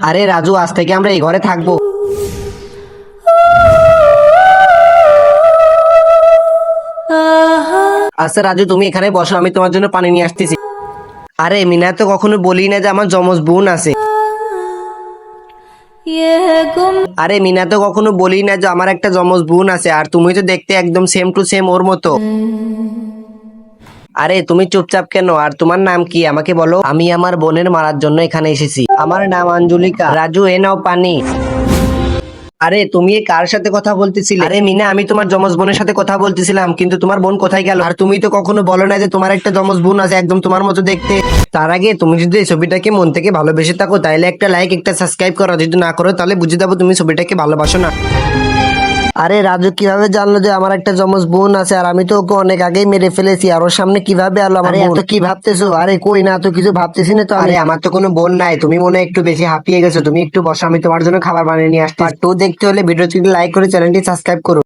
আরে রাজু, আজ থেকে আমরা এই ঘরে থাকবো। আচ্ছা রাজু, তুমি এখানে বসো, আমি তোমার জন্য পানি নিয়ে আসতেছি। আরে মিনা তো কখনো বলি না যে আমার যমজ বোন আছে। আরে মিনা তো কখনো বলি না যে আমার একটা যমজ বোন আছে, আর তুমি তো দেখতে একদম সেম টু সেম ওর মতো। আরে তুমি চুপচাপ কেন? আর তোমার নাম কি আমাকে বলো। আমি আমার বোনের মারার জন্য এখানে এসেছি। আমার নাম আঞ্জলিকা। রাজু, এ নাও পানি। আরে তুমি এ কার সাথে কথা বলতেছিলে? আরে মিনা, আমি তোমার যমজ বোনের সাথে কথা বলতেছিলাম, কিন্তু তোমার বোন কোথায় গেল? আর তুমি তো কখনো বলো না যে তোমার একটা যমজ বোন আছে একদম তোমার মতো দেখতে। তার আগে তুমি যদি এই ছবিটাকে মন থেকে ভালোবেসে থাকো তাহলে একটা লাইক, একটা সাবস্ক্রাইব করো। যদি না করো তাহলে বুঝে যাবো তুমি ছবিটাকে ভালোবাসো না। আরে রাজু কিভাবে জানলো যে আমার একটা যমজ বোন আছে? আর আমি তো ওকে অনেক আগেই মেরে ফেলেছি, আর ওর সামনে কিভাবে আলো আমার বোন? এত কি ভাবতেছো? আরে কই না, তো কিছু ভাবতেছি না তো। আরে আমার তো কোনো বোন নাই, তুমি মনে হয় একটু বেশি হাঁপিয়ে গেছো। তুমি একটু বসো, আমি তোমার জন্য খাবার বানিয়ে নিয়ে আসছি। পার্ট 2 দেখতে হলে ভিডিওটি লাইক করে চ্যানেলটি সাবস্ক্রাইব করো।